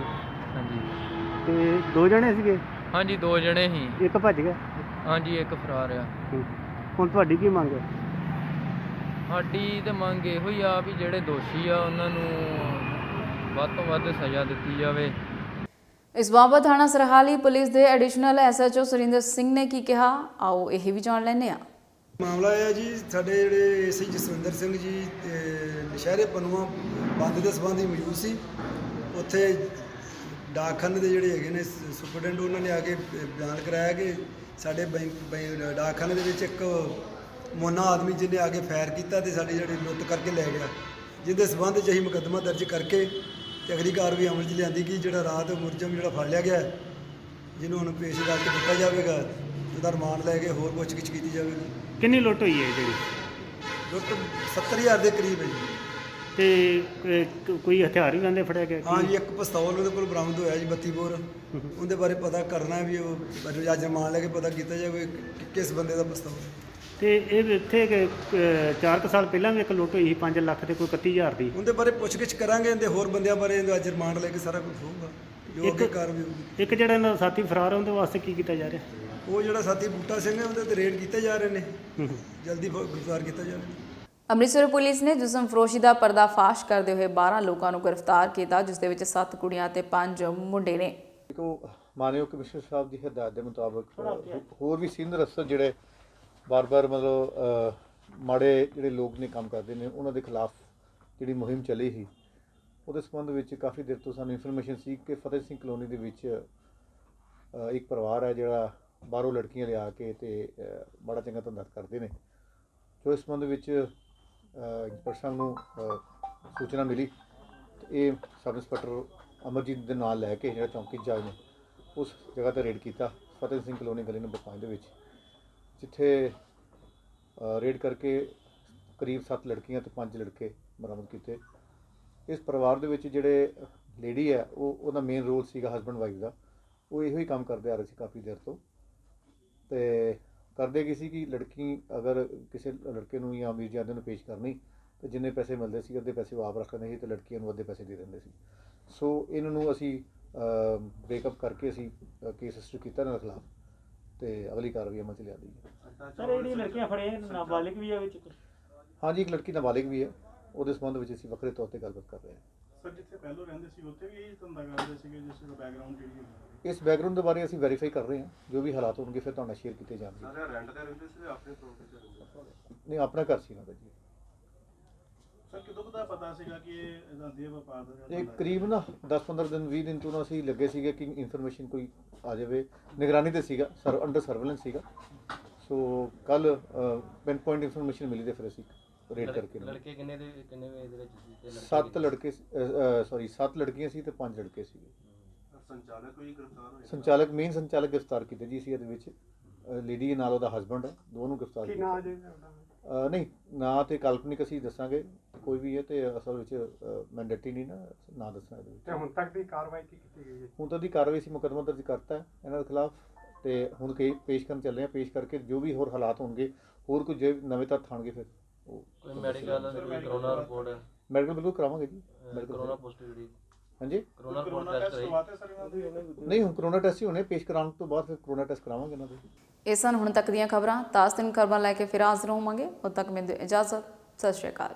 ਹਾਂਜੀ ਤੇ 2 ਜਣੇ ਸੀਗੇ? ਹਾਂਜੀ 2 ਜਣੇ ਸੀ। ਇੱਕ ਭੱਜ ਗਿਆ? ਹਾਂਜੀ ਇੱਕ ਫਰਾਰ ਆ। ਹੁਣ ਤੁਹਾਡੀ ਕੀ ਮੰਗ ਹੈ? ਸਾਡੀ ਤੇ ਮੰਗ ਇਹੋ ਹੀ ਆ ਵੀ ਜਿਹੜੇ ਦੋਸ਼ੀ ਆ ਉਹਨਾਂ ਨੂੰ ਵੱਧ ਤੋਂ ਵੱਧ ਸਜ਼ਾ ਦਿੱਤੀ ਜਾਵੇ। ਇਸ ਬਾਬਤ ਥਾਣਾ ਸਰਹਾਲੀ ਪੁਲਿਸ ਦੇ ਐਡੀਸ਼ਨਲ ਐਸਐਚਓ ਸੁਰਿੰਦਰ ਸਿੰਘ ਨੇ ਕੀ ਕਿਹਾ, ਆਓ ਇਹ ਵੀ ਜਾਣ ਲੈਂਦੇ ਹਾਂ। ਮਾਮਲਾ ਇਹ ਹੈ ਜੀ, ਸਾਡੇ ਜਿਹੜੇ ਏਸੀ ਜਸਵਿੰਦਰ ਸਿੰਘ ਜੀ ਨਸ਼ਹਿਰੇ ਪਨੂਆ ਬੰਦ ਦੇ ਸੰਬੰਧੀ ਮੌਜੂਦ ਸੀ। ਉੱਥੇ ਡਾਕਖਾਨੇ ਦੇ ਜਿਹੜੇ ਹੈਗੇ ਨੇ ਸੁਪਰਡੈਂਟ, ਉਹਨਾਂ ਨੇ ਆ ਕੇ ਬਿਆਨ ਕਰਾਇਆ ਕਿ ਸਾਡੇ ਡਾਕਖਾਨੇ ਦੇ ਵਿੱਚ ਇੱਕ ਮੋਨਾ ਆਦਮੀ ਜਿਹਨੇ ਆ ਕੇ ਫਾਇਰ ਕੀਤਾ ਤੇ ਸਾਡੀ ਜਿਹੜੀ ਲੁੱਟ ਕਰਕੇ ਲੈ ਗਿਆ, ਜਿਹਦੇ ਸਬੰਧ 'ਚ ਅਸੀਂ ਮੁਕੱਦਮਾ ਦਰਜ ਕਰਕੇ ਤੇ ਅਗਲੀ ਕਾਰਵਾਈ ਅਮਲ 'ਚ ਲਿਆਂਦੀ ਕਿ ਜਿਹੜਾ ਰਾਤ ਮੁਲਜ਼ਮ ਜਿਹੜਾ ਫੜ ਲਿਆ ਗਿਆ, ਜਿਹਨੂੰ ਹੁਣ ਪੇਸ਼ ਅਦਾਲਤ ਕੀਤਾ ਜਾਵੇਗਾ, ਉਹਦਾ ਰਿਮਾਂਡ ਲੈ ਕੇ ਹੋਰ ਪੁੱਛਗਿੱਛ ਕੀਤੀ ਜਾਵੇਗੀ। ਕਿੰਨੀ ਲੁੱਟ ਹੋਈ ਹੈ ਜਿਹੜੀ? ਲੁੱਟ 70,000 ਦੇ ਕਰੀਬ ਹੈ ਜੀ। ਤੇ ਕੋਈ ਹਥਿਆਰ ਵੀ ਕਹਿੰਦੇ ਫੜਿਆ ਗਿਆ? ਹਾਂ ਜੀ, ਇੱਕ ਪਿਸਤੌਲ ਉਹਦੇ ਕੋਲ ਬਰਾਮਦ ਹੋਇਆ ਜੀ 32 ਬੋਰ। ਉਹਦੇ ਬਾਰੇ ਪਤਾ ਕਰਨਾ ਵੀ ਉਹ ਅੱਜ ਰਿਮਾਂਡ ਲੈ ਕੇ ਪਤਾ ਕੀਤਾ ਜਾਵੇ ਕਿਸ ਬੰਦੇ ਦਾ ਪਿਸਤੌਲ। ਤੇ ਇਹ ਇੱਥੇ 4 ਸਾਲ ਪਹਿਲਾਂ ਵੀ ਇੱਕ ਲੁੱਟ ਹੋਈ ਸੀ 5 ਲੱਖ ਤੇ ਕੋਈ 31,000 ਦੀ। ਉਹਦੇ ਬਾਰੇ ਪੁੱਛਗਿੱਛ ਕਰਾਂਗੇ ਤੇ ਹੋਰ ਬੰਦਿਆਂ ਬਾਰੇ ਅੱਜ ਰਿਮਾਂਡ ਲੈ ਕੇ ਸਾਰਾ ਕੁਝ ਹੋਊਗਾ ਜੋ ਅੱਗੇ ਕਾਰਵਾਈ ਹੋਊਗੀ। ਇੱਕ ਜਿਹੜਾ ਇਹਨਾਂ ਦਾ ਸਾਥੀ ਫਰਾਰ ਹੈ ਉਹਦੇ ਵਾਸਤੇ ਕੀ ਕੀਤਾ ਜਾ ਰਿਹਾ? ਉਹ ਜਿਹੜਾ ਸਾਥੀ ਬੂਟਾ ਸਿੰਘ ਹੈ ਉਹਦੇ ਤੇ ਰੇਡ ਕੀਤੇ ਜਾ ਰਹੇ ਨੇ, ਜਲਦੀ ਗ੍ਰਿਫਤਾਰ ਕੀਤਾ ਜਾ ਰਿਹਾ। ਅੰਮ੍ਰਿਤਸਰ ਪੁਲਿਸ ਨੇ ਜਿਸਮ ਫਰੋਸ਼ੀ ਦਾ ਪਰਦਾਫਾਸ਼ ਕਰਦੇ ਹੋਏ 12 ਲੋਕਾਂ ਨੂੰ ਗ੍ਰਿਫਤਾਰ ਕੀਤਾ, ਜਿਸ ਦੇ ਵਿੱਚ 7 ਕੁੜੀਆਂ ਤੇ 5 ਮੁੰਡੇ ਨੇ। ਮਾਨਯੋਗ ਕਮਿਸ਼ਨਰ ਸਾਹਿਬ ਦੀ ਹਦਾਇਤ ਦੇ ਮੁਤਾਬਕ ਹੋਰ ਵੀ ਸੀਨੀਅਰ ਅਫਸਰ ਜਿਹੜੇ ਬਾਰ-ਬਾਰ ਮਤਲਬ ਮਾੜੇ ਜਿਹੜੇ ਲੋਕ ਨੇ ਕੰਮ ਕਰਦੇ ਨੇ ਉਹਨਾਂ ਦੇ ਖਿਲਾਫ ਜਿਹੜੀ ਮੁਹਿੰਮ ਚੱਲੀ ਸੀ, ਉਹਦੇ ਸੰਬੰਧ ਵਿੱਚ ਕਾਫੀ ਦੇਰ ਤੋਂ ਸਾਨੂੰ ਇਨਫੋਰਮੇਸ਼ਨ ਸੀ ਕਿ ਫਤਿਹ ਸਿੰਘ ਕਲੋਨੀ ਦੇ ਵਿੱਚ ਇੱਕ ਪਰਿਵਾਰ ਹੈ ਜਿਹੜਾ ਬਾਹਰੋਂ ਲੜਕੀਆਂ ਲਿਆ ਕੇ ਤੇ ਬੜਾ ਚੰਗਾ ਧੰਦਾ ਕਰਦੇ ਨੇ। ਜੋ ਇਸ ਸੰਬੰਧ ਵਿੱਚ ਇੰਸਪੈਕਟਰ ਨੂੰ ਸੂਚਨਾ ਮਿਲੀ ਤੇ ਇਹ ਸਬ ਇੰਸਪੈਕਟਰ ਅਮਰਜੀਤ ਦੇ ਨਾਲ ਲੈ ਕੇ ਜਿਹੜਾ ਚੌਂਕੀ ਇੰਚਾਰਜ ਨੇ ਉਸ ਜਗ੍ਹਾ 'ਤੇ ਰੇਡ ਕੀਤਾ, ਫਤਿਹ ਸਿੰਘ ਕਲੋਨੀ ਗਲੀ ਨੰਬਰ 5 ਦੇ ਵਿੱਚ, ਜਿੱਥੇ ਰੇਡ ਕਰਕੇ ਕਰੀਬ 7 ਲੜਕੀਆਂ ਤੇ 5 ਲੜਕੇ ਬਰਾਮਦ ਕੀਤੇ। ਇਸ ਪਰਿਵਾਰ ਦੇ ਵਿੱਚ ਜਿਹੜੇ ਲੇਡੀ ਹੈ ਉਹਦਾ ਮੇਨ ਰੋਲ ਸੀਗਾ ਹਸਬੈਂਡ ਵਾਈਫ ਦਾ। ਉਹ ਇਹੋ ਹੀ ਕੰਮ ਕਰਦੇ ਆ ਰਹੇ ਸੀ ਕਾਫੀ ਦੇਰ ਤੋਂ। ਤੇ ਕਰਦੇ ਕੀ ਸੀ ਕਿ ਲੜਕੀ ਅਗਰ ਕਿਸੇ ਲੜਕੇ ਨੂੰ ਜਾਂ ਅਮੀਰਜ਼ਾਦੇ ਨੂੰ ਪੇਸ਼ ਕਰਨੀ ਤਾਂ ਜਿੰਨੇ ਪੈਸੇ ਮਿਲਦੇ ਸੀ ਅੱਧੇ ਪੈਸੇ ਉਹ ਆਪ ਰੱਖ ਲੈਂਦੇ ਸੀ ਤੇ ਲੜਕੀਆਂ ਨੂੰ ਅੱਧੇ ਪੈਸੇ ਦੇ ਦਿੰਦੇ ਸੀ। ਸੋ ਇਹਨਾਂ ਨੂੰ ਅਸੀਂ ਬ੍ਰੇਕਅਪ ਕਰਕੇ ਅਸੀਂ ਕੇਸ ਰਜਿਸਟਰ ਕੀਤਾ ਇਹਨਾਂ ਦੇ ਖਿਲਾਫ ਤੇ ਅਗਲੀ ਕਾਰਵਾਈ ਅਮਲ 'ਚ ਲਿਆਂਦੀ ਹੈ। ਸਰ ਜਿਹੜੀ ਲੜਕੀਆਂ ਫੜੀਆਂ ਨਾਬਾਲਿਗ ਵੀ ਹੈ ਵਿੱਚ? ਹਾਂਜੀ, ਇੱਕ ਲੜਕੀ ਨਾਬਾਲਿਗ ਵੀ ਹੈ, ਉਹਦੇ ਸੰਬੰਧ ਵਿੱਚ ਅਸੀਂ ਵੱਖਰੇ ਤੌਰ 'ਤੇ ਗੱਲਬਾਤ ਕਰ ਰਹੇ ਹਾਂ। ਸਰ, ਜਿੱਥੇ ਪਹਿਲਾਂ ਰਹਿੰਦੇ ਸੀ ਉੱਥੇ ਵੀ ਇਹ ਧੰਦਾ ਕਰਦੇ ਸੀਗੇ, ਜਿਸ ਦਾ ਬੈਕਗ੍ਰਾਉਂਡ ਕੀ ਹੈ? ਇਸ ਬੈਕਗ੍ਰਾਉਂਡ ਦੇ ਬਾਰੇ ਅਸੀਂ ਵੈਰੀਫਾਈ ਕਰ ਰਹੇ ਹਾਂ, ਜੋ ਵੀ ਹਾਲਾਤ ਹੋਣਗੇ ਫਿਰ ਤੁਹਾਨੂੰ ਸ਼ੇਅਰ ਕੀਤੇ ਜਾਣਗੇ। ਸਾਰੇ ਰੈਂਟ ਤੇ ਰਹਿੰਦੇ ਸੀ ਆਪਣੇ ਪ੍ਰੋਪਰਟੀ ਤੇ ਰਹਿੰਦੇ? ਨਹੀਂ, ਆਪਣਾ ਘਰ ਸੀ ਇਹਨਾਂ ਦਾ ਜੀ। ਸਰ, ਕਿਦੋਂ ਦਾ ਪਤਾ ਸੀਗਾ ਕਿ ਇਹ ਇਹਦਾ ਦੇਹ ਵਪਾਰ ਦਾ ਇਹ ਕਰੀਬ ਨਾ 10-15 ਦਿਨ 20 ਦਿਨ ਤੋਂ ਅਸੀਂ ਲੱਗੇ ਸੀਗੇ ਕਿ ਇਨਫੋਰਮੇਸ਼ਨ ਕੋਈ ਆ ਜਾਵੇ। ਨਿਗਰਾਨੀ ਤੇ ਸੀਗਾ, ਅੰਡਰ ਸਰਵੇਲੈਂਸ ਸੀਗਾ। ਸੋ ਕੱਲ ਪਿਨ ਪੁਆਇੰਟ ਇਨਫੋਰਮੇਸ਼ਨ ਮਿਲੀ ਤੇ ਫਿਰ ਅਸੀਂ ਰੇਡ ਕਰਕੇ। ਲੜਕੇ ਕਿੰਨੇ ਵਜੇ ਦੇ ਵਿੱਚ ਸੀ? 7 ਲੜਕੇ 7 ਲੜਕੀਆਂ ਸੀ ਤੇ 5 ਲੜਕੇ ਸੀਗੇ। ਸੰਚਾਲਕ ਕੋਈ ਗ੍ਰਿਫਤਾਰ ਹੋਇਆ? ਸੰਚਾਲਕ ਮੇਨ ਸੰਚਾਲਕ ਗ੍ਰਿਫਤਾਰ ਕੀਤੇ ਜੀ ਅਸੀਂ ਇਹਦੇ ਵਿੱਚ। ਲੇਡੀ ਨਾਲ ਉਹਦਾ ਹਸਬੈਂਡ ਹੈ, ਦੋਨੋਂ ਗ੍ਰਿਫਤਾਰ ਕੀਤੇ। ਨਹੀਂ, ਨਾਂ ਤੇ ਕਾਲਪਨਿਕ ਅਸੀਂ ਦੱਸਾਂਗੇ ਕੋਈ ਵੀ ਹੈ ਤੇ ਅਸਲ ਵਿੱਚ ਮੈਂਡੇਟਰੀ ਨਹੀਂ ਨਾ ਦੱਸਣਾ ਇਹਦੇ ਵਿੱਚ। ਤੇ ਹੁਣ ਤੱਕ ਦੀ ਕਾਰਵਾਈ ਕੀ ਕੀਤੀ ਗਈ ਹੈ? ਹੁਣ ਤੱਕ ਦੀ ਕਾਰਵਾਈ ਸੀ ਮੁਕੱਦਮਾ ਦਰਜ ਕਰਤਾ ਹੈ ਇਹਨਾਂ ਦੇ ਖਿਲਾਫ ਤੇ ਹੁਣ ਪੇਸ਼ ਕਰਨ ਚੱਲੇ ਹਾਂ। ਪੇਸ਼ ਕਰਕੇ ਜੋ ਵੀ ਹੋਰ ਹਾਲਾਤ ਹੋਣਗੇ, ਹੋਰ ਕੁਝ ਨਵੇਂ ਤੱਥ ਆਉਣਗੇ ਫਿਰ ਉਹ ਕੋਈ ਮੈਡੀਕਲ ਕਰੋਨਾ ਰਿਪੋਰਟ? ਮੈਡੀਕਲ ਬਿਲਕੁਲ ਕਰਾਵਾਂਗੇ ਜੀ। ਕਰੋਨਾ ਪੋਜ਼ਿਟਿਵ ਜਿਹੜੀ? ਹਾਂਜੀ, ਕਰੋਨਾ ਟੈਸਟ ਕਰਵਾਤੇ ਸਰ ਇਹਨਾਂ ਦੇ? ਨਹੀਂ, ਹੁਣ ਕਰੋਨਾ ਟੈਸਟ ਹੀ ਹੋਣੇ। ਪੇਸ਼ ਕਰਾਉਣ ਤੋਂ ਬਾਅਦ ਫਿਰ ਕਰੋਨਾ ਟੈਸਟ ਕਰਾਵਾਂਗੇ ਇਹਨਾਂ ਦੇ। ਇਹ ਸਨ ਹੁਣ ਤੱਕ ਦੀਆਂ ਖਬਰਾਂ। ਤਾਜ਼ਾ ਖਬਰਾਂ ਲੈ ਕੇ ਫਿਰ ਹਾਜ਼ਰ ਹੋਵਾਂਗੇ। ਉਦੋਂ ਤੱਕ ਮੈਨੂੰ ਇਜਾਜ਼ਤ। ਸਤਿ ਸ਼੍ਰੀ ਅਕਾਲ।